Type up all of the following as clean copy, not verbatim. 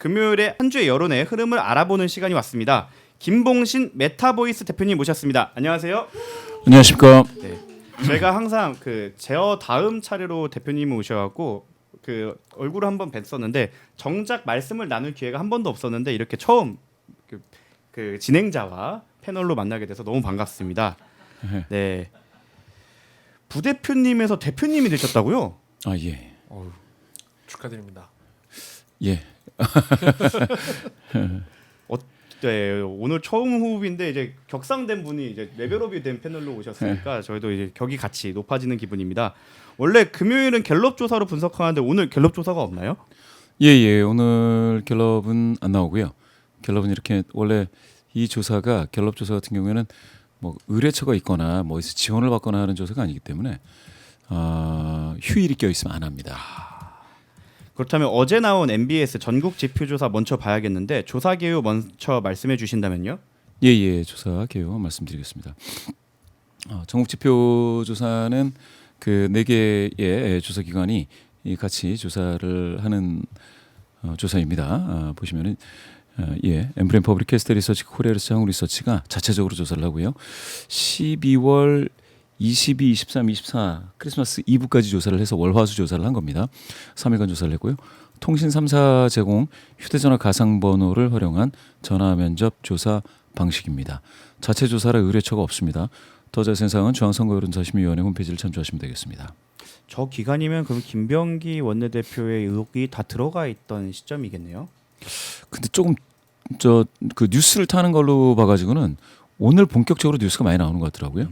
금요일에 한 주의 여론의 흐름을 알아보는 시간이 왔습니다. 김봉신 메타보이스 대표님 모셨습니다. 안녕하세요. 안녕하십니까. 네. 제가 항상 그 제어 다음 차례로 대표님을 오셔갖고 그 얼굴을 한번 뵀었는데 정작 말씀을 나눌 기회가 한 번도 없었는데 이렇게 처음 그 진행자와 패널로 만나게 돼서 너무 반갑습니다. 네. 부대표님에서 대표님이 되셨다고요? 아 예. 축하드립니다. 예. 네, 오늘 처음 호흡인데 이제 격상된 분이 이제 레벨업이 된 패널로 오셨으니까 저희도 이제 격이 같이 높아지는 기분입니다. 원래 금요일은 갤럽 조사로 분석하는데 오늘 갤럽 조사가 없나요? 예. 오늘 갤럽은 안 나오고요. 갤럽은 이렇게 원래 이 조사가 갤럽 조사 같은 경우에는 뭐 의뢰처가 있거나 뭐 지원을 받거나 하는 조사가 아니기 때문에 휴일이 껴 있으면 안 합니다. 그렇다면 어제 나온 MBS 전국 지표 조사 먼저 봐야겠는데 조사 개요 먼저 말씀해 주신다면요? 예. 조사 개요 말씀드리겠습니다. 전국 지표 조사는 그 4개의 조사 기관이 같이 조사를 하는 조사입니다. 보시면은 엠브레인 퍼블릭 헬스 리서치 코리아 리서치 한국 리서치가 자체적으로 조사를 하고요. 12월 22, 23, 24 크리스마스 이브까지 조사를 해서 월화수 조사를 한 겁니다. 3일간 조사를 했고요. 통신 3사 제공 휴대전화 가상번호를 활용한 전화 면접 조사 방식입니다. 자체 조사라 의뢰처가 없습니다. 더 자세한 사항은 중앙선거여론자심위원회 홈페이지를 참조하시면 되겠습니다. 저 기간이면 그럼 김병기 원내대표의 의혹이 다 들어가 있던 시점이겠네요. 근데 조금 그 뉴스를 타는 걸로 봐가지고는 오늘 본격적으로 뉴스가 많이 나오는 것 같더라고요.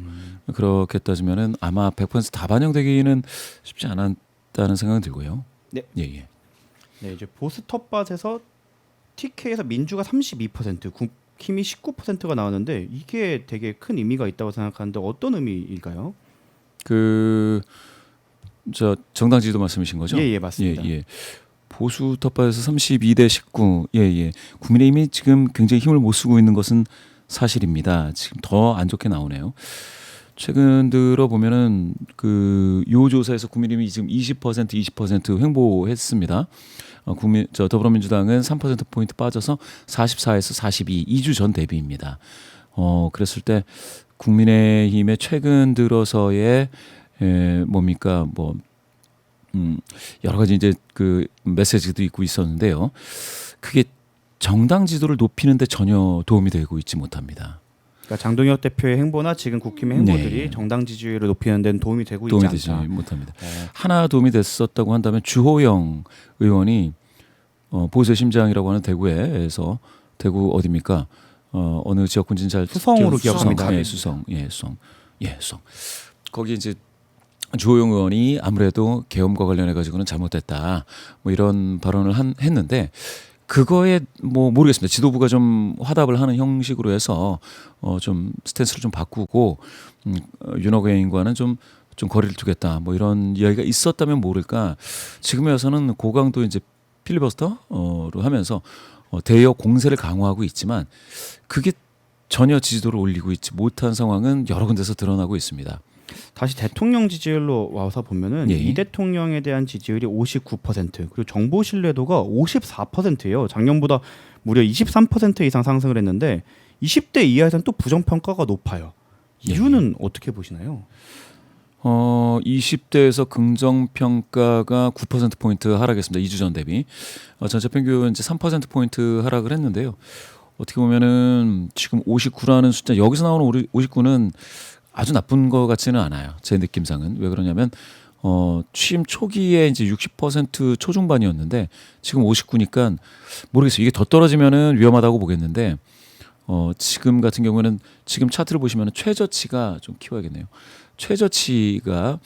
그렇게 따지면은 아마 100%다 반영되기는 쉽지 않았다는 생각은 들고요. 네. 예. 네, 이제 보스톱밭에서 TK에서 민주가 32%, 국힘이 19%가 나왔는데 이게 되게 큰 의미가 있다고 생각하는데 어떤 의미일까요? 정당 지도 말씀이신 거죠? 예, 맞습니다. 예. 보수 텃밭에서 32대 19. 예. 국민의힘이 지금 굉장히 힘을 못 쓰고 있는 것은 사실입니다. 지금 더 안 좋게 나오네요. 최근 들어 보면은 요 조사에서 국민의힘이 지금 20% 횡보했습니다. 더불어민주당은 3% 포인트 빠져서 44에서 42, 2주 전 대비입니다. 그랬을 때 국민의힘의 최근 들어서의 여러 가지 이제 그 메시지도 있고 있었는데요. 그게 정당 지도를 높이는데 전혀 도움이 되고 있지 못합니다. 그러니까 장동혁 대표의 행보나 지금 국힘의 행보들이 정당 지지율을 높이는 데는 도움이 되지 되지 못합니다. 하나 도움이 됐었다고 한다면 주호영 의원이 보수의 심장이라고 하는 대구에서 대구 어디입니까? 어느 지역군진 잘 수성으로 기억합니다. 수성. 거기 이제 주호영 의원이 아무래도 계엄과 관련해 가지고는 잘못됐다. 뭐 이런 발언을 했는데 그거에 뭐 모르겠습니다. 지도부가 좀 화답을 하는 형식으로 해서 좀 스탠스를 좀 바꾸고 윤호국 의원과는 좀 거리를 두겠다. 뭐 이런 이야기가 있었다면 모를까. 지금에 와서는 고강도 이제 필리버스터로 하면서 대여 공세를 강화하고 있지만 그게 전혀 지지도를 올리고 있지 못한 상황은 여러 군데서 드러나고 있습니다. 다시 대통령 지지율로 와서 보면은 이 대통령에 대한 지지율이 59% 그리고 정보 신뢰도가 54%예요. 작년보다 무려 23% 이상 상승을 했는데 20대 이하에서는 또 부정평가가 높아요. 이유는 어떻게 보시나요? 20대에서 긍정평가가 9%포인트 하락했습니다. 2주 전 대비. 전체 평균 이제 3%포인트 하락을 했는데요. 어떻게 보면은 지금 59라는 숫자, 여기서 나오는 59는 아주 나쁜 것 같지는 않아요. 제 느낌상은. 왜 그러냐면 취임 초기에 이제 60% 초중반이었는데 지금 59니까 모르겠어요. 이게 더 떨어지면은 위험하다고 보겠는데 지금 같은 경우에는 지금 차트를 보시면은 최저치가 좀 키워야겠네요. 최저치가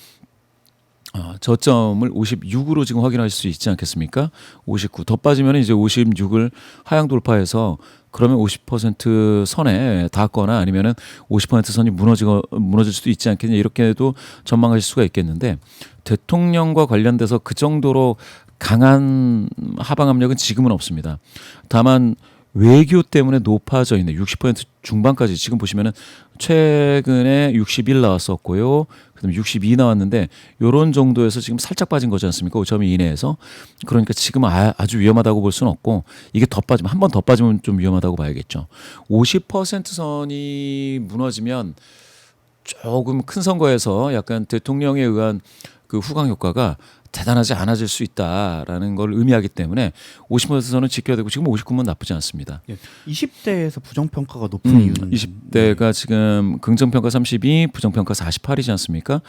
저점을 56으로 지금 확인할 수 있지 않겠습니까? 59. 더 빠지면 이제 56을 하향 돌파해서 그러면 50% 선에 닿거나 아니면은 50% 선이 무너질 수도 있지 않겠냐 이렇게도 전망하실 수가 있겠는데 대통령과 관련돼서 그 정도로 강한 하방 압력은 지금은 없습니다. 다만 외교 때문에 높아져 있는 60% 중반까지 지금 보시면은 최근에 61 나왔었고요. 그다음에 62 나왔는데 요런 정도에서 지금 살짝 빠진 거지 않습니까? 5.2 이내에서. 그러니까 지금 아주 위험하다고 볼 수는 없고 이게 더 빠지면 한 번 더 빠지면 좀 위험하다고 봐야겠죠. 50% 선이 무너지면 조금 큰 선거에서 약간 대통령에 의한 그 후광 효과가 대단하지 않아질 수 있다라는 걸 의미하기 때문에 50%는 지켜야 되고 지금 59면 나쁘지 않습니다. 20대에서 부정평가가 높은 이유는 20대가 지금 긍정평가 32, 부정평가 48이지 않습니까?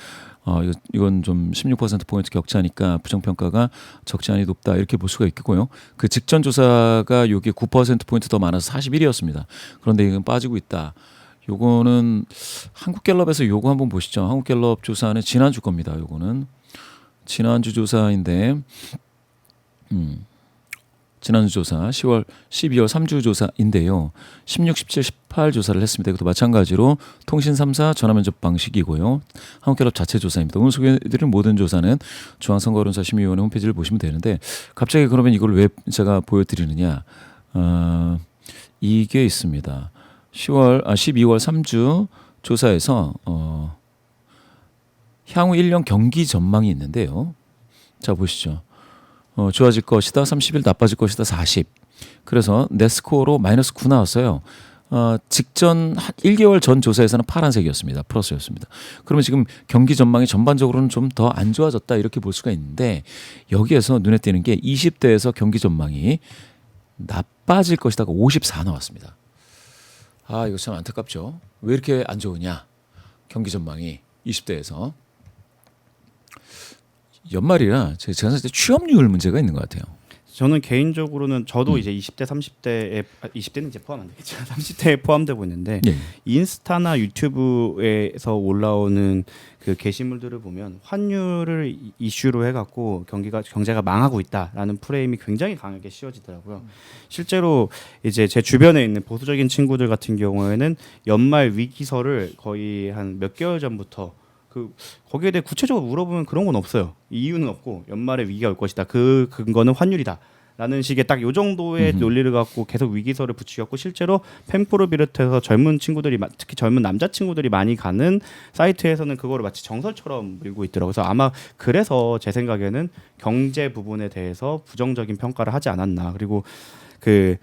이건 좀 16%포인트 격차니까 부정평가가 적지 않이 높다 이렇게 볼 수가 있겠고요. 그 직전 조사가 여기 9%포인트 더 많아서 41이었습니다. 그런데 이건 빠지고 있다. 요거는 한국갤럽에서 요거 한번 보시죠. 한국갤럽 조사는 지난주 겁니다. 요거는 지난주 조사인데 지난주 조사 10월 12월 3주 조사인데요. 16, 17, 18 조사를 했습니다. 이것도 마찬가지로 통신 3사 전화면접 방식이고요. 한국갤럽 자체 조사입니다. 오늘 소개해드린 모든 조사는 중앙선거론사 심의위원회 홈페이지를 보시면 되는데 갑자기 그러면 이걸 왜 제가 보여드리느냐. 이게 있습니다. 12월 3주 조사에서 향후 1년 경기 전망이 있는데요. 자 보시죠. 좋아질 것이다 31, 나빠질 것이다 40. 그래서 네스코어로 마이너스 9 나왔어요. 직전 1개월 전 조사에서는 파란색이었습니다. 플러스였습니다. 그러면 지금 경기 전망이 전반적으로는 좀 더 안 좋아졌다 이렇게 볼 수가 있는데 여기에서 눈에 띄는 게 20대에서 경기 전망이 나빠질 것이다가 54 나왔습니다. 이거 참 안타깝죠. 왜 이렇게 안 좋으냐? 경기 전망이 20대에서. 연말이라 제가 봤을 때 취업률 문제가 있는 것 같아요. 저는 개인적으로는 저도 이제 20대, 30대에 20대는 이제 포함 안 되겠죠. 30대에 포함되고 있는데 예. 인스타나 유튜브에서 올라오는 그 게시물들을 보면 환율을 이슈로 해갖고 경제가 망하고 있다라는 프레임이 굉장히 강하게 씌워지더라고요. 실제로 이제 제 주변에 있는 보수적인 친구들 같은 경우에는 연말 위기설을 거의 한 몇 개월 전부터 거기에 대해 구체적으로 물어보면 그런 건 없어요. 이유는 없고 연말에 위기가 올 것이다. 그 근거는 환율이다. 라는 식의 딱 요 정도의 논리를 갖고 계속 위기설을 붙이고 실제로 펜코를 비롯해서 젊은 친구들이 특히 젊은 남자 친구들이 많이 가는 사이트에서는 그거를 마치 정설처럼 밀고 있더라고요. 그래서 아마 그래서 제 생각에는 경제 부분에 대해서 부정적인 평가를 하지 않았나. 그리고 그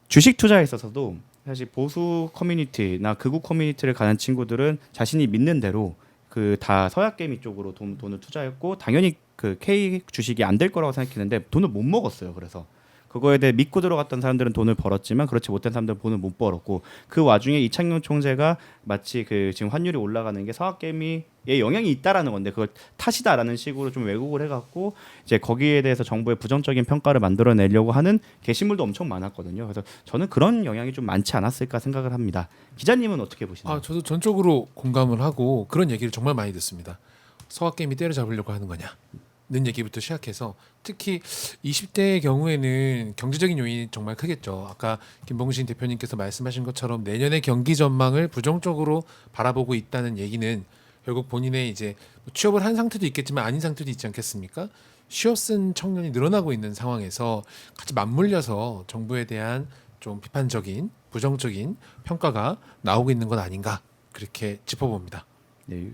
주식 투자에 있어서도 사실 보수 커뮤니티나 극우 커뮤니티를 가는 친구들은 자신이 믿는 대로 그 다 서약 개미 쪽으로 돈을 투자했고 당연히 그 K 주식이 안 될 거라고 생각했는데 돈을 못 먹었어요. 그래서 그거에 대해 믿고 들어갔던 사람들은 돈을 벌었지만 그렇지 못한 사람들은 돈을 못 벌었고 그 와중에 이창용 총재가 마치 그 지금 환율이 올라가는 게 서학 개미에 영향이 있다라는 건데 그걸 탓이다라는 식으로 좀 왜곡을 해갖고 이제 거기에 대해서 정부의 부정적인 평가를 만들어내려고 하는 게시물도 엄청 많았거든요. 그래서 저는 그런 영향이 좀 많지 않았을까 생각을 합니다. 기자님은 어떻게 보시나요? 저도 전적으로 공감을 하고 그런 얘기를 정말 많이 듣습니다. 서학 게임이 때려잡으려고 하는 거냐? 는 얘기부터 시작해서 특히 20대의 경우에는 경제적인 요인이 정말 크겠죠. 아까 김봉신 대표님께서 말씀하신 것처럼 내년의 경기 전망을 부정적으로 바라보고 있다는 얘기는 결국 본인의 이제 취업을 한 상태도 있겠지만 아닌 상태도 있지 않겠습니까? 쉬어쓴 청년이 늘어나고 있는 상황에서 같이 맞물려서 정부에 대한 좀 비판적인 부정적인 평가가 나오고 있는 건 아닌가 그렇게 짚어봅니다. 네.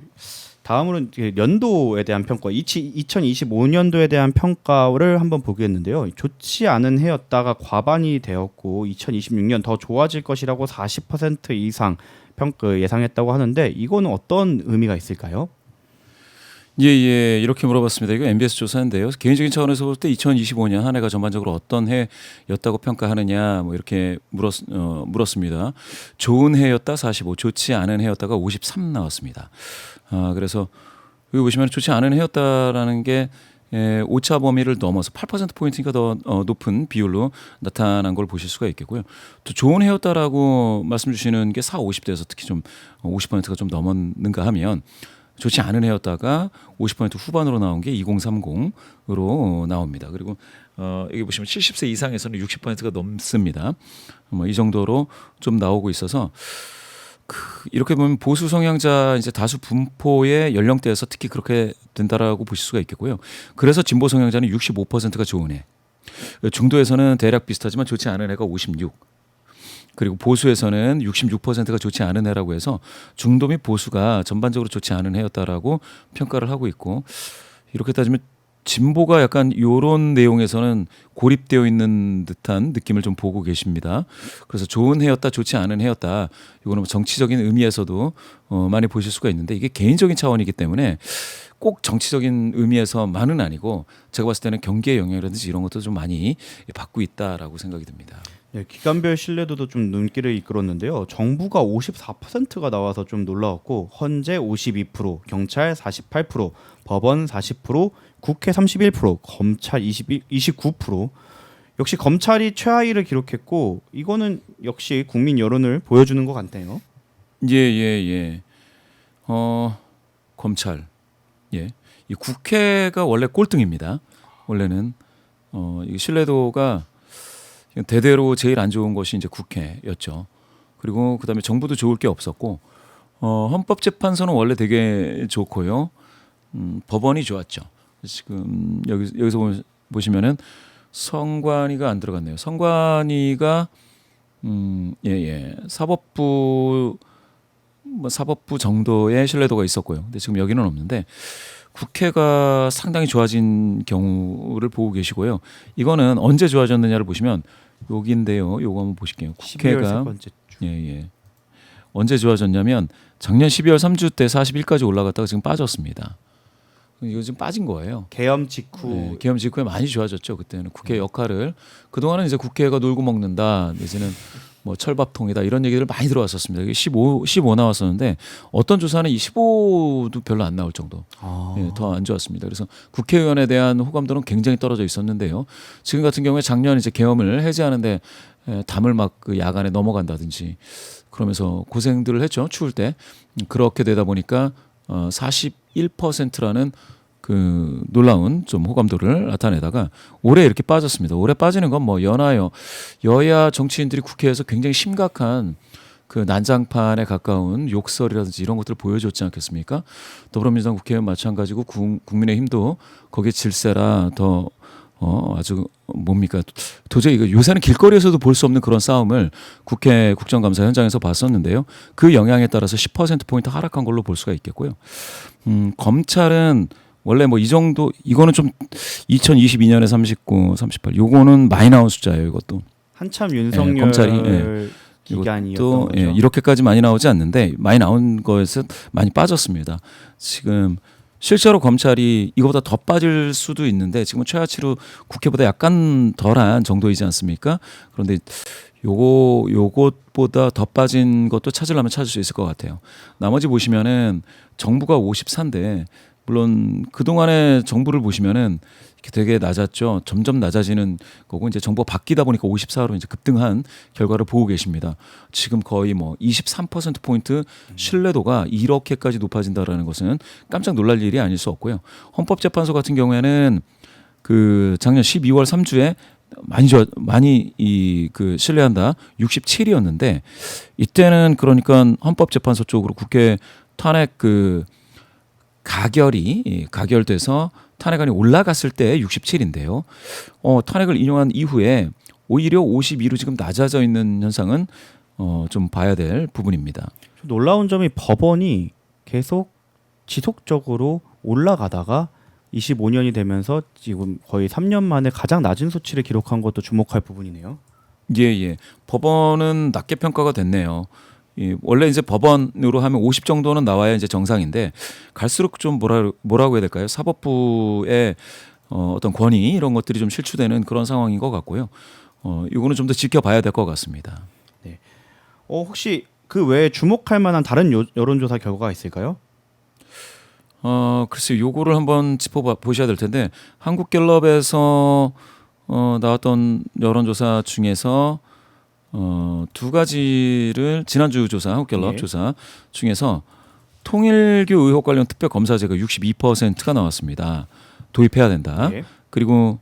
다음으로는 연도에 대한 평가, 2025년도에 대한 평가를 한번 보겠는데요. 좋지 않은 해였다가 과반이 되었고 2026년 더 좋아질 것이라고 40% 이상 예상했다고 하는데 이거는 어떤 의미가 있을까요? 예, 이렇게 물어봤습니다. 이거 MBS 조사인데요. 개인적인 차원에서 볼 때 2025년 한 해가 전반적으로 어떤 해였다고 평가하느냐 뭐 이렇게 물었습니다. 좋은 해였다 45, 좋지 않은 해였다가 53 나왔습니다. 그래서 여기 보시면 좋지 않은 해였다라는 게 오차 범위를 넘어서 8%포인트가 더 높은 비율로 나타난 걸 보실 수가 있겠고요. 또 좋은 해였다라고 말씀 주시는 게 40, 50대에서 특히 좀 50%가 좀 넘었는가 하면 좋지 않은 해였다가 50% 후반으로 나온 게 2030으로 나옵니다. 그리고 여기 보시면 70세 이상에서는 60%가 넘습니다. 이 정도로 좀 나오고 있어서 이렇게 보면 보수 성향자 이제 다수 분포의 연령대에서 특히 그렇게 된다라고 보실 수가 있겠고요. 그래서 진보 성향자는 65%가 좋은 해. 중도에서는 대략 비슷하지만 좋지 않은 해가 56. 그리고 보수에서는 66%가 좋지 않은 해라고 해서 중도 및 보수가 전반적으로 좋지 않은 해였다라고 평가를 하고 있고, 이렇게 따지면 진보가 약간 이런 내용에서는 고립되어 있는 듯한 느낌을 좀 보고 계십니다. 그래서 좋은 해였다, 좋지 않은 해였다. 이거는 정치적인 의미에서도 많이 보실 수가 있는데, 이게 개인적인 차원이기 때문에 꼭 정치적인 의미에서만은 아니고, 제가 봤을 때는 경기의 영향이라든지 이런 것도 좀 많이 받고 있다라고 생각이 듭니다. 네, 기관별 신뢰도도 좀 눈길을 이끌었는데요. 정부가 54%가 나와서 좀 놀라웠고, 헌재 52%, 경찰 48%, 법원 40%, 국회 31%, 검찰 29%. 역시 검찰이 최하위를 기록했고, 이거는 역시 국민 여론을 보여주는 것 같네요. 예. 검찰. 예. 이 국회가 원래 꼴등입니다. 원래는 이 신뢰도가 대대로 제일 안 좋은 것이 이제 국회였죠. 그리고 그다음에 정부도 좋을 게 없었고, 헌법재판소는 원래 되게 좋고요. 법원이 좋았죠. 지금 여기서 보시면은 선관위가 안 들어갔네요. 선관위가 사법부 정도의 신뢰도가 있었고요. 근데 지금 여기는 없는데, 국회가 상당히 좋아진 경우를 보고 계시고요. 이거는 언제 좋아졌느냐를 보시면 여기인데요. 요거 한번 보실게요. 12월 세 번째 주. 예. 언제 좋아졌냐면 작년 12월 3주 때 41까지 올라갔다가 지금 빠졌습니다. 이거 지금 빠진 거예요. 계엄 직후. 네, 계엄 직후에 많이 좋아졌죠. 그때는 국회 역할을, 그동안은 이제 국회가 놀고 먹는다, 내지는 뭐 철밥통이다, 이런 얘기들 많이 들어왔었습니다. 이게 15 나왔었는데, 어떤 조사는 이 15도 별로 안 나올 정도. 예, 더 안 좋았습니다. 그래서 국회의원에 대한 호감도는 굉장히 떨어져 있었는데요. 지금 같은 경우에 작년 이제 계엄을 해제하는데 담을 막 그 야간에 넘어간다든지 그러면서 고생들을 했죠. 추울 때. 그렇게 되다 보니까 41%라는 그 놀라운 좀 호감도를 나타내다가 올해 이렇게 빠졌습니다. 올해 빠지는 건 뭐 여야 정치인들이 국회에서 굉장히 심각한 그 난장판에 가까운 욕설이라든지 이런 것들을 보여줬지 않겠습니까? 더불어민주당 국회의원 마찬가지고 국민의힘도 거기에 질세라 더 아주 뭡니까? 도저히 이거 요새는 길거리에서도 볼 수 없는 그런 싸움을 국회 국정감사 현장에서 봤었는데요. 그 영향에 따라서 10%포인트 하락한 걸로 볼 수가 있겠고요. 검찰은 원래 뭐 이 정도, 이거는 좀 2022년에 39, 38, 요거는 많이 나온 숫자예요. 이것도 한참 윤석열 검찰이 기간이었던 거죠. 이렇게까지 많이 나오지 않는데 많이 나온 거에서 많이 빠졌습니다. 지금 실제로 검찰이 이거보다 더 빠질 수도 있는데, 지금은 최하치로 국회보다 약간 덜한 정도이지 않습니까? 그런데 요것보다 더 빠진 것도 찾으려면 찾을 수 있을 것 같아요. 나머지 보시면은 정부가 54인데, 물론 그동안의 정부를 보시면은 이렇게 되게 낮았죠. 점점 낮아지는 거고, 이제 정부가 바뀌다 보니까 54로 이제 급등한 결과를 보고 계십니다. 지금 거의 뭐 23%포인트 신뢰도가 이렇게까지 높아진다라는 것은 깜짝 놀랄 일이 아닐 수 없고요. 헌법재판소 같은 경우에는 그 작년 12월 3주에 많이 그 신뢰한다 67이었는데, 이때는 그러니까 헌법재판소 쪽으로 국회 탄핵 그 가결돼서 탄핵안이 올라갔을 때 67인데요. 탄핵을 인용한 이후에 오히려 52로 지금 낮아져 있는 현상은 좀 봐야 될 부분입니다. 놀라운 점이 법원이 계속 지속적으로 올라가다가 25년이 되면서 지금 거의 3년 만에 가장 낮은 수치를 기록한 것도 주목할 부분이네요. 예. 법원은 낮게 평가가 됐네요. 원래 이제 법원으로 하면 50 정도는 나와야 이제 정상인데, 갈수록 좀 뭐라고 해야 될까요? 사법부의 어떤 권위 이런 것들이 좀 실추되는 그런 상황인 것 같고요. 이거는 좀 더 지켜봐야 될 것 같습니다. 네. 혹시 그 외에 주목할 만한 다른 여론조사 결과가 있을까요? 글쎄요, 요거를 한번 보셔야 될 텐데, 한국갤럽에서 나왔던 여론조사 중에서 두 가지를, 지난주 조사, 한국갤럽 조사 중에서 통일교 의혹 관련 특별 검사제가 62%가 나왔습니다. 도입해야 된다. 그리고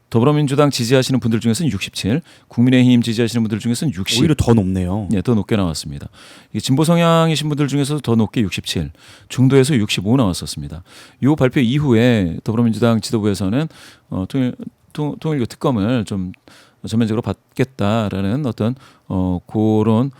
더불어민주당 지지하시는 분들 중에서는 67, 국민의힘 지지하시는 분들 중에서는 60. 오히려 더 높네요. 네, 더 높게 나왔습니다. 이게 진보 성향이신 분들 중에서도 더 높게 67, 중도에서 65 나왔었습니다. 이 발표 이후에 더불어민주당 지도부에서는 통일교 특검을 좀 전면적으로 받겠다라는 어떤 그런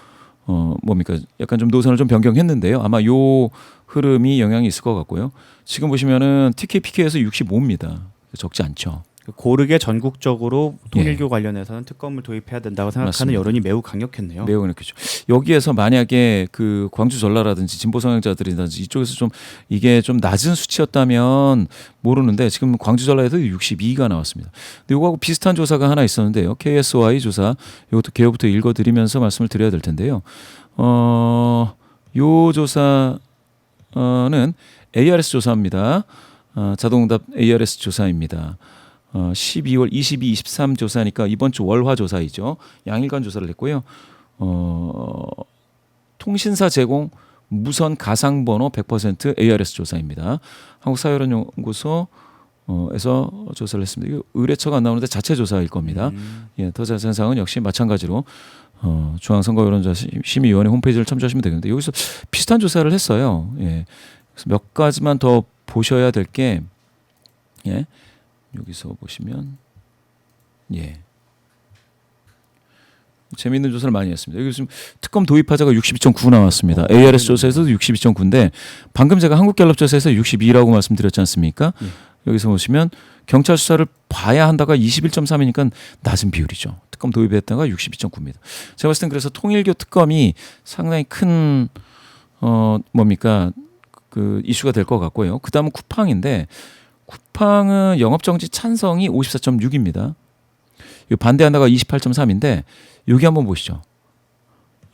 뭡니까 약간 좀 노선을 좀 변경했는데요. 아마 요 흐름이 영향이 있을 것 같고요. 지금 보시면은 TKPK에서 65입니다. 적지 않죠. 고르게 전국적으로 통일교 관련해서는 특검을 도입해야 된다고 생각하는 맞습니다. 여론이 매우 강력했네요. 매우 그렇겠죠. 여기에서 만약에 그 광주 전라라든지 진보 성향자들이든지 이쪽에서 좀 이게 좀 낮은 수치였다면 모르는데 지금 광주 전라에도 62가 나왔습니다. 근데 이거하고 비슷한 조사가 하나 있었는데요. KSY 조사 이것도 개요부터 읽어드리면서 말씀을 드려야 될 텐데요. 요 조사는 ARS 조사입니다. 자동응답 ARS 조사입니다. 12월 22, 23 조사니까 이번 주 월화 조사이죠. 양일간 조사를 했고요. 통신사 제공 무선 가상번호 100% ARS 조사입니다. 한국사회론연구소에서 조사를 했습니다. 이거 의뢰처가 안 나오는데 자체 조사일 겁니다. 예, 더 자세한 사항은 역시 마찬가지로 중앙선거여론조사심의위원회 홈페이지를 참조하시면 되겠는데 여기서 비슷한 조사를 했어요. 예, 그래서 몇 가지만 더 보셔야 될 게 예. 여기서 보시면 재미있는 조사를 많이 했습니다. 여기 지금 특검 도입하자가 62.9 나왔습니다. ARS 조사에서도 62.9인데 방금 제가 한국갤럽 조사에서 62라고 말씀드렸지 않습니까? 여기서 보시면 경찰 수사를 봐야 한다가 21.3이니까 낮은 비율이죠. 특검 도입했다가 62.9입니다. 제가 봤을 땐 그래서 통일교 특검이 상당히 큰 뭡니까 그 이슈가 될 것 같고요. 그 다음은 쿠팡인데 쿠팡은 영업정지 찬성이 54.6입니다. 반대한다가 28.3인데 여기 한번 보시죠.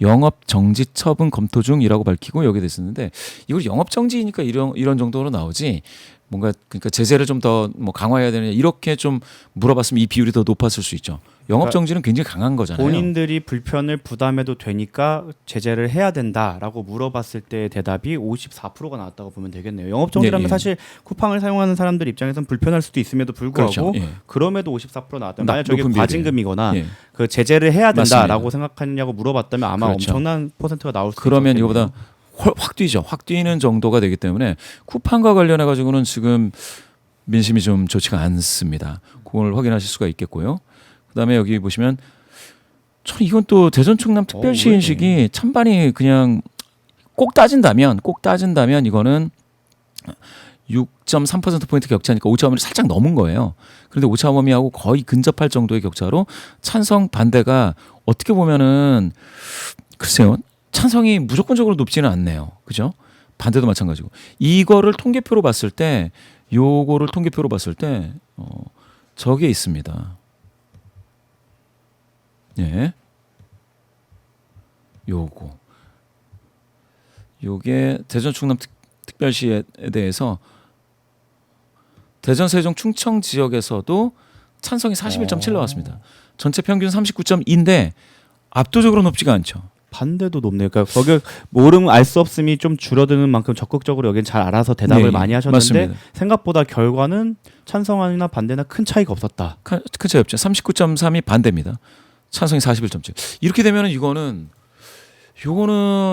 영업정지 처분 검토 중이라고 밝히고 여기에 됐었는데 이걸 영업정지니까 이런 정도로 나오지 뭔가 그러니까 제재를 좀 더 뭐 강화해야 되느냐 이렇게 좀 물어봤으면 이 비율이 더 높았을 수 있죠. 영업정지는 굉장히 강한 거잖아요. 본인들이 불편을 부담해도 되니까 제재를 해야 된다라고 물어봤을 때 대답이 54%가 나왔다고 보면 되겠네요. 영업정지라면 네, 네. 사실 쿠팡을 사용하는 사람들 입장에서는 불편할 수도 있음에도 불구하고 그렇죠. 예. 그럼에도 54% 나왔다면 만약 저게 높은 과징금이거나 예. 그 제재를 해야 된다라고 맞습니다. 생각하냐고 물어봤다면 아마 그렇죠. 엄청난 퍼센트가 나올 수 그러면 있겠네요. 이거보다 확 뛰죠. 확 뛰는 정도가 되기 때문에 쿠팡과 관련해 가지고는 지금 민심이 좀 좋지가 않습니다. 그걸 확인하실 수가 있겠고요. 그다음에 여기 보시면 참 이건 또 대전 충남 특별시 인식이 찬반이 그냥 꼭 따진다면 이거는 6.3%포인트 격차니까 오차범위를 살짝 넘은 거예요. 그런데 오차범위하고 거의 근접할 정도의 격차로 찬성 반대가 어떻게 보면은 글쎄요. 찬성이 무조건적으로 높지는 않네요. 그죠? 반대도 마찬가지고. 이거를 통계표로 봤을 때 저게 있습니다. 예. 요게 대전 충남 특별시에 대해서 대전 세종 충청 지역에서도 찬성이 41.7 나왔습니다. 전체 평균 39.2인데 압도적으로 높지가 않죠. 반대도 높네요. 그러니까 거기 모름 알 수 없음이 좀 줄어드는 만큼 적극적으로 여긴 잘 알아서 대답을 네, 많이 하셨는데 맞습니다. 생각보다 결과는 찬성이나 반대나 큰 차이가 없었다. 큰 차이 없죠. 39.3이 반대입니다. 찬성이 41.7. 이렇게 되면은 요거는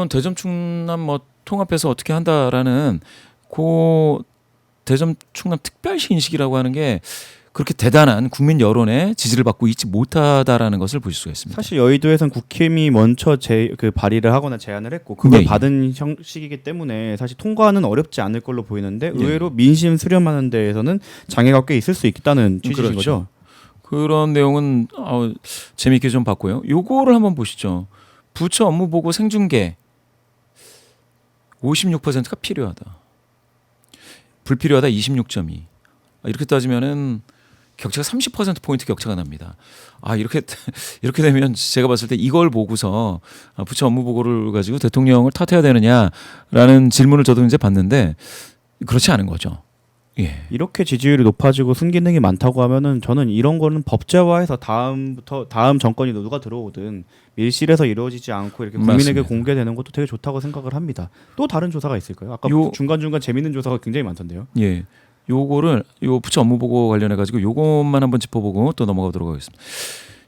대전 충남 뭐 통합해서 어떻게 한다라는 그 대전 충남 특별시 인식이라고 하는 게 그렇게 대단한 국민 여론의 지지를 받고 있지 못하다라는 것을 보실 수가 있습니다. 사실 여의도에선 국힘이 먼저 그 발의를 하거나 제안을 했고 그걸 예. 받은 형식이기 때문에 사실 통과는 어렵지 않을 걸로 보이는데 예. 의외로 민심 수렴하는 데에서는 장애가 꽤 있을 수 있다는 취지인 그렇죠. 거죠. 그런 내용은 재미있게 좀 봤고요. 요거를 한번 보시죠. 부처 업무 보고 생중계 56%가 필요하다. 불필요하다 26.2. 이렇게 따지면은 격차가 30%포인트 격차가 납니다. 이렇게 되면 제가 봤을 때 이걸 보고서 부처 업무 보고를 가지고 대통령을 탓해야 되느냐라는 질문을 저도 이제 받는데 그렇지 않은 거죠. 예. 이렇게 지지율이 높아지고 순기능이 많다고 하면은 저는 이런 거는 법제화해서 다음 정권이 누가 들어오든 밀실에서 이루어지지 않고 이렇게 국민에게 맞습니다. 공개되는 것도 되게 좋다고 생각을 합니다. 또 다른 조사가 있을까요? 아까 중간중간 재밌는 조사가 굉장히 많던데요. 예. 요거를 부처 업무 보고 관련해 가지고 요것만 한번 짚어보고 또 넘어가도록 하겠습니다.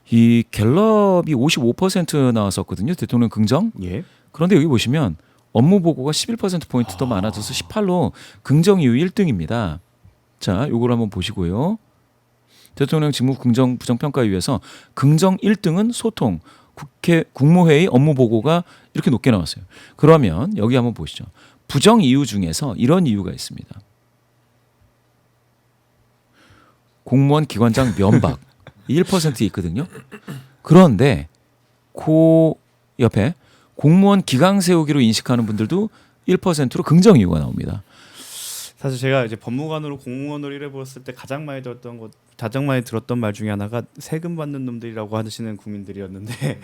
이 갤럽이 55% 나왔었거든요. 대통령 긍정. 예. 그런데 여기 보시면 업무 보고가 11%포인트 더 많아져서 18로 긍정 이후 1등입니다. 자, 요걸 한번 보시고요. 대통령 직무 긍정 부정평가위에서 긍정 1등은 소통, 국무회의 업무 보고가 이렇게 높게 나왔어요. 그러면 여기 한번 보시죠. 부정 이유 중에서 이런 이유가 있습니다. 공무원 기관장 면박 1% 있거든요. 그런데 그 옆에 공무원 기강 세우기로 인식하는 분들도 1%로 긍정 이유가 나옵니다. 사실 제가 이제 법무관으로 공무원으로 일해보았을 때 가장 많이 들었던 말 중에 하나가 세금 받는 놈들이라고 하시는 국민들이었는데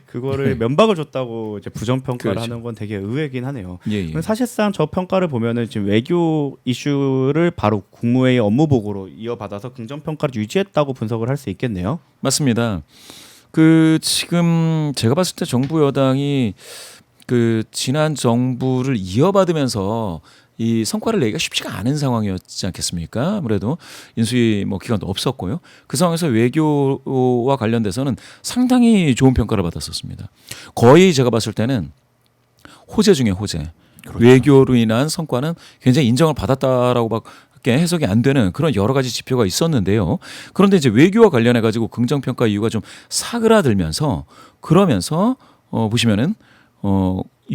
그거를 면박을 줬다고 이제 부정평가를 그렇죠. 하는 건 되게 의외긴 하네요. 예. 사실상 저 평가를 보면은 지금 외교 이슈를 바로 국무회의 업무 보고로 이어받아서 긍정평가를 유지했다고 분석을 할 수 있겠네요. 맞습니다. 지금 제가 봤을 때 정부 여당이 지난 정부를 이어받으면서 이 성과를 내기가 쉽지가 않은 상황이었지 않겠습니까? 아무래도 인수위 기간도 없었고요. 그 상황에서 외교와 관련돼서는 상당히 좋은 평가를 받았었습니다. 거의 제가 봤을 때는 호재 중에 호재. 그렇죠. 외교로 인한 성과는 굉장히 인정을 받았다라고밖에 해석이 안 되는 그런 여러 가지 지표가 있었는데요. 그런데 이제 외교와 관련해 가지고 긍정 평가 이유가 좀 사그라들면서 그러면서 보시면은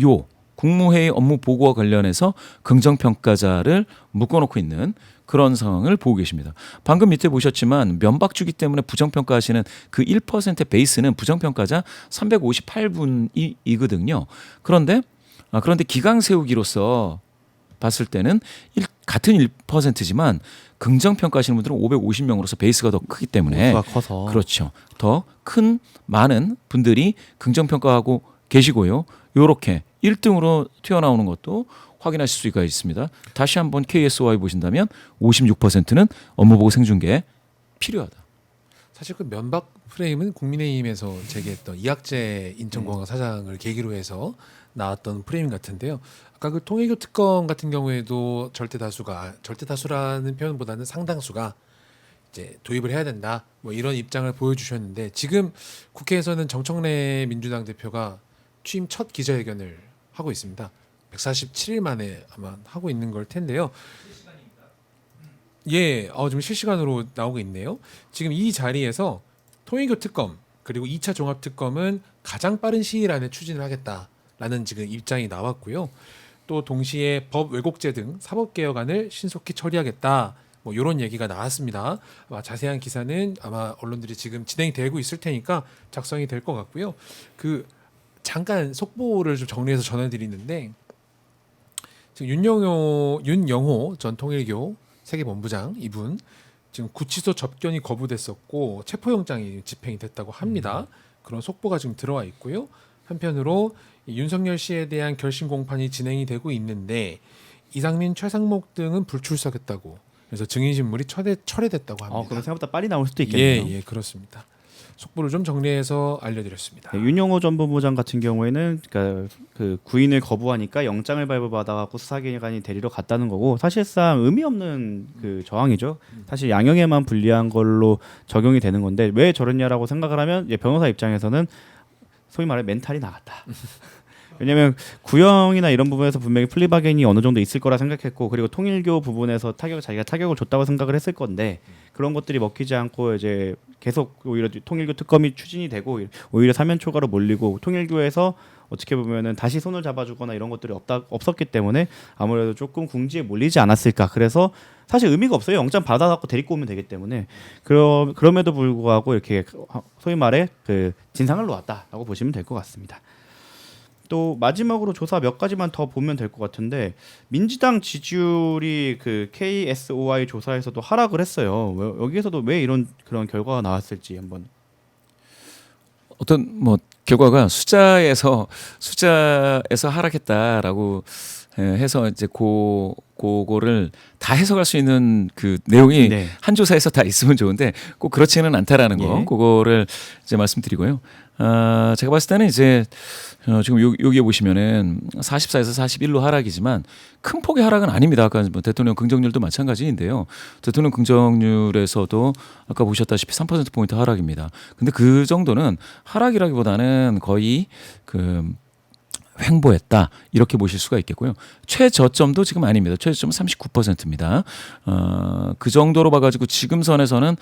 요 국무회의 업무 보고와 관련해서 긍정평가자를 묶어놓고 있는 그런 상황을 보고 계십니다. 방금 밑에 보셨지만 면박 주기 때문에 부정평가하시는 그 1% 베이스는 부정평가자 358분이거든요. 그런데 기강 세우기로서 봤을 때는 같은 1%지만 긍정평가하시는 분들은 550명으로서 베이스가 더 크기 때문에 커서. 그렇죠. 더 큰 많은 분들이 긍정평가하고 계시고요. 요렇게 1등으로 튀어나오는 것도 확인하실 수가 있습니다. 다시 한번 KSY 보신다면 56%는 업무보고 생중계 필요하다. 사실 그 면박 프레임은 국민의힘에서 제기했던 이학재 인천공항 사장을 계기로 해서 나왔던 프레임 같은데요. 아까 그 통일교 특검 같은 경우에도 절대다수라는 표현보다는 상당수가 이제 도입을 해야 된다. 이런 입장을 보여주셨는데 지금 국회에서는 정청래 민주당 대표가 취임 첫 기자회견을 하고 있습니다. 147일 만에 아마 하고 있는 걸 텐데요. 예, 지금 실시간으로 나오고 있네요. 지금 이 자리에서 통일교 특검 그리고 2차 종합 특검은 가장 빠른 시일 안에 추진을 하겠다라는 지금 입장이 나왔고요. 또 동시에 법 왜곡죄 등 사법 개혁안을 신속히 처리하겠다. 이런 얘기가 나왔습니다. 자세한 기사는 아마 언론들이 지금 진행이 되고 있을 테니까 작성이 될 것 같고요. 잠깐 속보를 좀 정리해서 전해드리는데 지금 윤영호 전 통일교 세계본부장 이분 지금 구치소 접견이 거부됐었고 체포영장이 집행이 됐다고 합니다. 그런 속보가 지금 들어와 있고요. 한편으로 윤석열 씨에 대한 결심 공판이 진행이 되고 있는데 이상민, 최상목 등은 불출석했다고. 그래서 증인신문이 철회됐다고 합니다. 그럼 생각보다 빨리 나올 수도 있겠네요. 예, 그렇습니다. 속보를 좀 정리해서 알려드렸습니다. 윤영호 전 본부장 같은 경우에는 그 구인을 거부하니까 영장을 발부받아갖고 수사기관이 데리러 갔다는 거고 사실상 의미 없는 그 저항이죠. 사실 양형에만 불리한 걸로 적용이 되는 건데 왜 저랬냐라고 생각을 하면 변호사 입장에서는 소위 말해 멘탈이 나갔다. 왜냐하면 구형이나 이런 부분에서 분명히 플리바겐이 어느 정도 있을 거라 생각했고 그리고 통일교 부분에서 자기가 타격을 줬다고 생각을 했을 건데 그런 것들이 먹히지 않고 이제 계속 오히려 통일교 특검이 추진이 되고 오히려 사면 초과로 몰리고 통일교에서 어떻게 보면은 다시 손을 잡아주거나 이런 것들이 없었기 때문에 아무래도 조금 궁지에 몰리지 않았을까. 그래서 사실 의미가 없어요. 영장 받아갖고 데리고 오면 되기 때문에 그럼에도 불구하고 이렇게 소위 말해 그 진상을 놓았다라고 보시면 될 것 같습니다. 또 마지막으로 조사 몇 가지만 더 보면 될 것 같은데 민주당 지지율이 그 KSOI 조사에서도 하락을 했어요. 여기에서도 왜 그런 결과가 나왔을지 한번. 어떤 결과가 숫자에서 하락했다라고 해서 이제 그거를 다 해석할 수 있는 그 내용이 네. 한 조사에서 다 있으면 좋은데 꼭 그렇지는 않다라는 거. 예. 그거를 이제 말씀드리고요. 제가 봤을 때는 이제 지금 여기에 보시면은 44에서 41로 하락이지만 큰 폭의 하락은 아닙니다. 아까 대통령 긍정률도 마찬가지인데요. 대통령 긍정률에서도 아까 보셨다시피 3%포인트 하락입니다. 근데 그 정도는 하락이라기보다는 거의 그 횡보했다 이렇게 보실 수가 있겠고요. 최저점도 지금 아닙니다. 최저점은 39%입니다. 그 정도로 봐가지고 지금 선에서는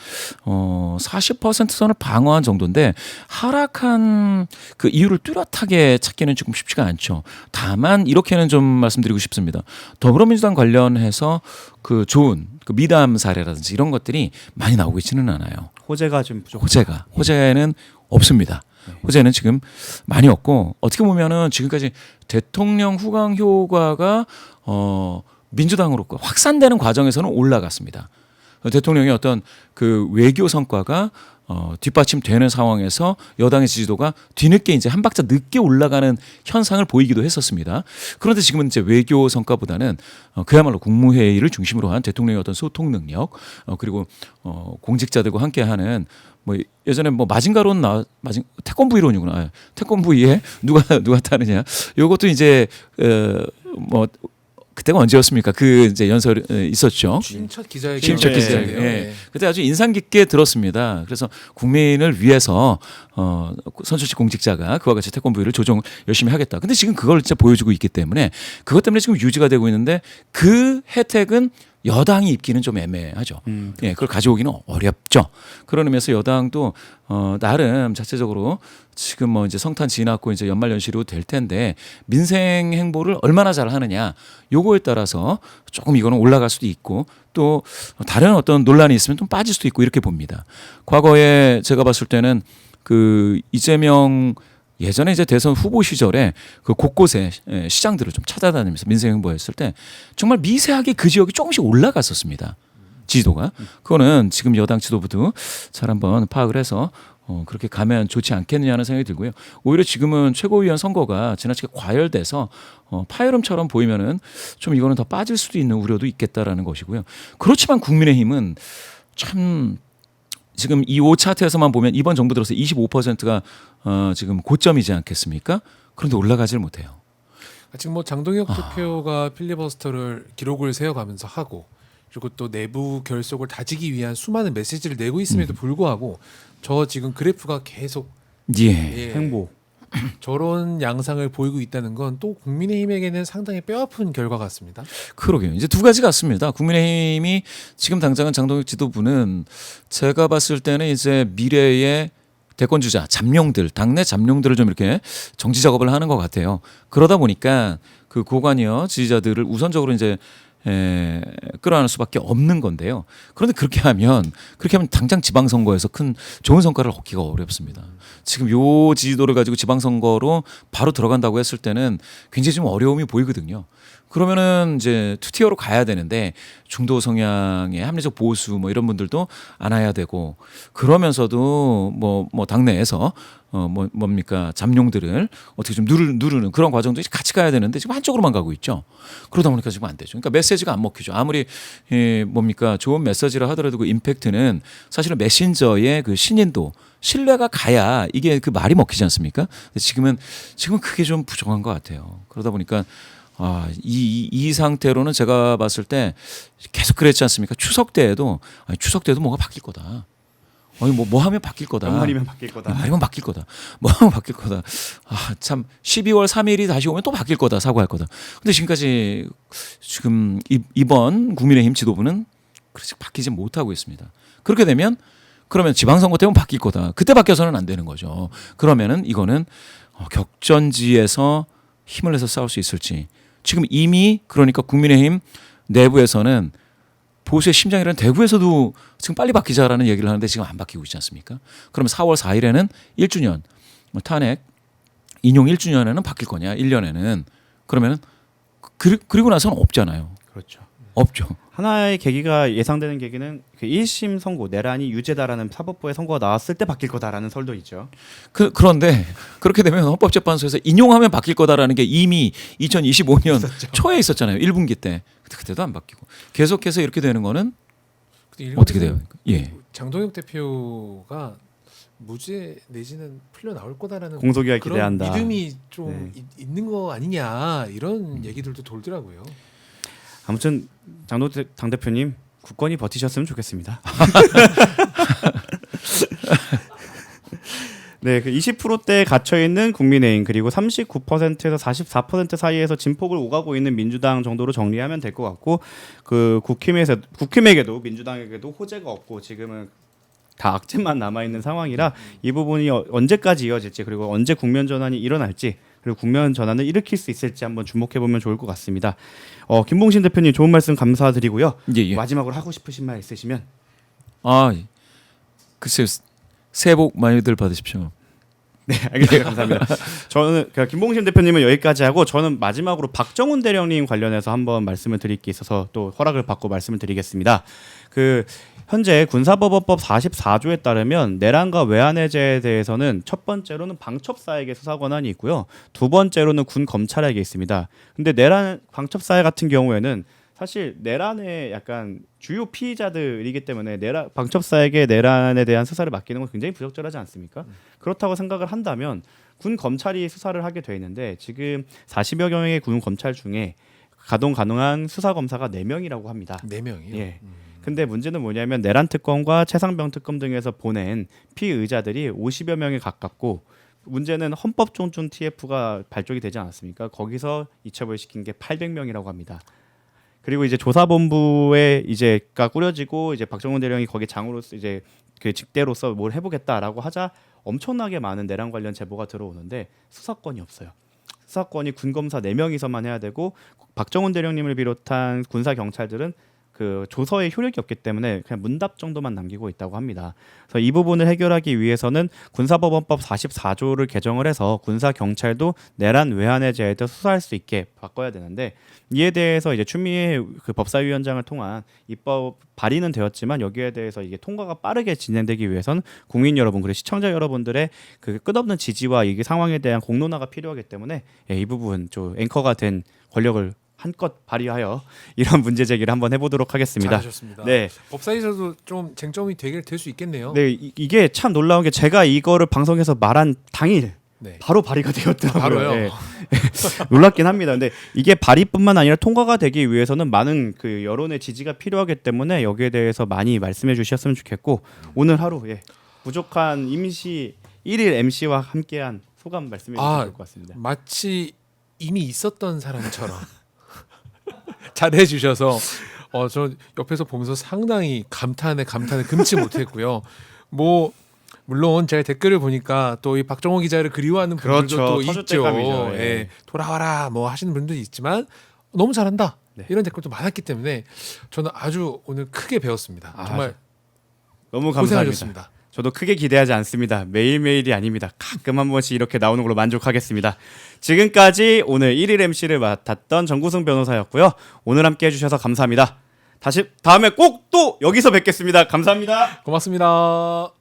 40% 선을 방어한 정도인데 하락한 그 이유를 뚜렷하게 찾기는 조금 쉽지가 않죠. 다만 이렇게는 좀 말씀드리고 싶습니다. 더불어민주당 관련해서 그 좋은 그 미담 사례라든지 이런 것들이 많이 나오고 있지는 않아요. 호재가 좀 부족. 호재는 없습니다. 호재는 지금 많이 없고 어떻게 보면은 지금까지 대통령 후광 효과가 민주당으로 확산되는 과정에서는 올라갔습니다. 대통령의 어떤 그 외교 성과가 뒷받침되는 상황에서 여당의 지지도가 뒤늦게 이제 한 박자 늦게 올라가는 현상을 보이기도 했었습니다. 그런데 지금은 이제 외교 성과보다는 그야말로 국무회의를 중심으로 한 대통령의 어떤 소통 능력 그리고 공직자들과 함께하는 뭐 예전에 뭐 마징가론 태권브 이론이구나. 태권브이에 누가 타느냐. 이것도 이제 뭐 그때가 언제였습니까? 그 이제 연설 있었죠. 첫 기자회견. 첫 기자회견. 예. 그때 아주 인상 깊게 들었습니다. 그래서 국민을 위해서 선출직 공직자가 그와 같이 태권브이를 조정 열심히 하겠다. 근데 지금 그걸 진짜 보여주고 있기 때문에 그것 때문에 지금 유지가 되고 있는데 그 혜택은 여당이 입기는 좀 애매하죠. 예, 그걸 가져오기는 어렵죠. 그런 의미에서 여당도 나름 자체적으로 지금 뭐 이제 성탄 지났고 이제 연말연시로 될 텐데 민생 행보를 얼마나 잘 하느냐 요거에 따라서 조금 이거는 올라갈 수도 있고 또 다른 어떤 논란이 있으면 좀 빠질 수도 있고 이렇게 봅니다. 과거에 제가 봤을 때는 그 이재명 예전에 이제 대선 후보 시절에 그 곳곳에 시장들을 좀 찾아다니면서 민생 행보했을 때 정말 미세하게 그 지역이 조금씩 올라갔었습니다. 지지도가. 그거는 지금 여당 지도부도 잘 한번 파악을 해서 그렇게 가면 좋지 않겠느냐는 생각이 들고요. 오히려 지금은 최고위원 선거가 지나치게 과열돼서 파열음처럼 보이면은 좀 이거는 더 빠질 수도 있는 우려도 있겠다라는 것이고요. 그렇지만 국민의힘은 참 지금 이 5차트에서만 보면 이번 정부 들어서 25%가 지금 고점이지 않겠습니까? 그런데 올라가질 못해요. 지금 뭐 장동혁 대표가 필리버스터를 기록을 세워가면서 하고 그리고 또 내부 결속을 다지기 위한 수많은 메시지를 내고 있음에도 불구하고 저 지금 그래프가 계속 횡보 저런 양상을 보이고 있다는 건 또 국민의힘에게는 상당히 뼈아픈 결과 같습니다. 그러게요. 이제 두 가지 같습니다. 국민의힘이 지금 당장은 장동혁 지도부는 제가 봤을 때는 이제 미래의 대권 주자 잠룡들 당내 잠룡들을 좀 이렇게 정치 작업을 하는 것 같아요. 그러다 보니까 그 고관여 지지자들을 우선적으로 이제 끌어안을 수밖에 없는 건데요. 그런데 그렇게 하면 당장 지방선거에서 큰 좋은 성과를 얻기가 어렵습니다. 지금 요 지지도를 가지고 지방선거로 바로 들어간다고 했을 때는 굉장히 좀 어려움이 보이거든요. 그러면은 이제 투티어로 가야 되는데 중도 성향의 합리적 보수 뭐 이런 분들도 안 와야 되고 그러면서도 뭐 당내에서 뭡니까 잠룡들을 어떻게 좀 누르는 그런 과정도 같이 가야 되는데 지금 한쪽으로만 가고 있죠. 그러다 보니까 지금 안 되죠. 그러니까 메시지가 안 먹히죠. 아무리 뭡니까 좋은 메시지라 하더라도 그 임팩트는 사실은 메신저의 그 신인도 신뢰가 가야 이게 그 말이 먹히지 않습니까? 지금은 그게 좀 부족한 것 같아요. 그러다 보니까 이 상태로는 제가 봤을 때 계속 그랬지 않습니까? 추석 때에도 뭐가 바뀔 거다. 뭐 하면 바뀔 거다. 연말이면 바뀔 거다. 연말이면 바뀔 거다. 뭐 하면 바뀔 거다. 참 12월 3일이 다시 오면 또 바뀔 거다. 사고할 거다. 근데 지금까지 지금 이번 국민의힘 지도부는 그렇게 바뀌지 못하고 있습니다. 그렇게 되면 그러면 지방선거 때문에 바뀔 거다. 그때 바뀌어서는 안 되는 거죠. 그러면은 이거는 격전지에서 힘을 내서 싸울 수 있을지. 지금 이미 그러니까 국민의힘 내부에서는 보수의 심장이라는 대구에서도 지금 빨리 바뀌자라는 얘기를 하는데 지금 안 바뀌고 있지 않습니까? 그러면 4월 4일에는 1주년 탄핵 인용 1주년에는 바뀔 거냐? 1년에는 그러면은 그리고 나서는 없잖아요. 그렇죠. 없죠. 하나의 계기가 예상되는 계기는 그 1심 선고 내란이 유죄다라는 사법부의 선고가 나왔을 때 바뀔 거다라는 설도 있죠. 그런데 그렇게 되면 헌법재판소에서 인용하면 바뀔 거다라는 게 이미 2025년 초에 있었잖아요. 1분기 때. 그때도 안 바뀌고 계속해서 이렇게 되는 거는 어떻게 돼요? 예. 장동혁 대표가 무죄 내지는 풀려 나올 거다라는 공소기각 그런 기대한다. 믿음이 좀 있는 거 아니냐 이런 얘기들도 돌더라고요. 아무튼 장동혁 당대표님 굳건히 버티셨으면 좋겠습니다. 네, 그 20%대에 갇혀 있는 국민의힘 그리고 39%에서 44% 사이에서 진폭을 오가고 있는 민주당 정도로 정리하면 될 것 같고 그 국힘에게도 민주당에게도 호재가 없고 지금은 다 악재만 남아 있는 상황이라 이 부분이 언제까지 이어질지 그리고 언제 국면 전환이 일어날지 그리고 국면 전환을 일으킬 수 있을지 한번 주목해 보면 좋을 것 같습니다. 김봉신 대표님 좋은 말씀 감사드리고요. 예. 마지막으로 하고 싶으신 말 있으시면 글쎄요. 새해 복 많이들 받으십시오. 네, 알겠습니다. 감사합니다. 저는 김봉신 대표님은 여기까지 하고 저는 마지막으로 박정훈 대령님 관련해서 한번 말씀을 드릴 게 있어서 또 허락을 받고 말씀을 드리겠습니다. 현재 군사법원법 44조에 따르면 내란과 외환해제에 대해서는 첫 번째로는 방첩사에게 수사 권한이 있고요. 두 번째로는 군 검찰에게 있습니다. 근데 내란 방첩사 같은 경우에는 사실 내란의 약간 주요 피의자들이기 때문에 방첩사에게 내란에 대한 수사를 맡기는 건 굉장히 부적절하지 않습니까? 그렇다고 생각을 한다면 군 검찰이 수사를 하게 돼 있는데 지금 40여 명의 군 검찰 중에 가동 가능한 수사 검사가 4명이라고 합니다. 4명이요? 예. 근데 문제는 뭐냐면 내란 특검과 최상병 특검 등에서 보낸 피의자들이 50여 명에 가깝고 문제는 헌법 존중 TF가 발족이 되지 않았습니까? 거기서 이첩을 시킨 게 800명이라고 합니다. 그리고 이제 조사본부에 이제가 꾸려지고 이제 박정훈 대령이 거기 장으로서 이제 그 직대로서 뭘 해보겠다라고 하자 엄청나게 많은 내란 관련 제보가 들어오는데 수사권이 없어요. 수사권이 군검사 4명이서만 해야 되고 박정훈 대령님을 비롯한 군사 경찰들은 그 조서에 효력이 없기 때문에 그냥 문답 정도만 남기고 있다고 합니다. 그래서 이 부분을 해결하기 위해서는 군사법원법 44조를 개정을 해서 군사 경찰도 내란 외환해제에 대해 수사할 수 있게 바꿔야 되는데 이에 대해서 이제 추미애 그 법사위원장을 통한 입법 발의는 되었지만 여기에 대해서 이게 통과가 빠르게 진행되기 위해서는 국민 여러분 그리고 시청자 여러분들의 그 끝없는 지지와 이게 상황에 대한 공론화가 필요하기 때문에 이 부분 좀 앵커가 된 권력을 한껏 발휘하여 이런 문제 제기를 한번 해보도록 하겠습니다. 잘하셨습니다. 네, 법사위에서도 좀 쟁점이 될 수 있겠네요. 네 이게 참 놀라운 게 제가 이거를 방송에서 말한 당일 네. 바로 발의가 되었더라고요. 바로요? 네. 놀랍긴 합니다. 근데 이게 발의뿐만 아니라 통과가 되기 위해서는 많은 그 여론의 지지가 필요하기 때문에 여기에 대해서 많이 말씀해 주셨으면 좋겠고 오늘 하루 부족한 임시 1일 MC와 함께한 소감 말씀해 주시면 될 것 같습니다. 마치 이미 있었던 사람처럼 잘해주셔서 저 옆에서 보면서 상당히 감탄에 금치 못했고요. 뭐 물론 제가 댓글을 보니까 또 이 박정호 기자를 그리워하는 분들도 그렇죠. 또 있죠. 터줏대감이죠. 예. 예. 돌아와라 뭐 하시는 분들도 있지만 너무 잘한다 이런 댓글도 많았기 때문에 저는 아주 오늘 크게 배웠습니다. 정말 너무 감사합니다. 고생하셨습니다. 저도 크게 기대하지 않습니다. 매일매일이 아닙니다. 가끔 한 번씩 이렇게 나오는 걸로 만족하겠습니다. 지금까지 오늘 1일 MC를 맡았던 정구승 변호사였고요. 오늘 함께 해주셔서 감사합니다. 다시 다음에 꼭 또 여기서 뵙겠습니다. 감사합니다. 고맙습니다.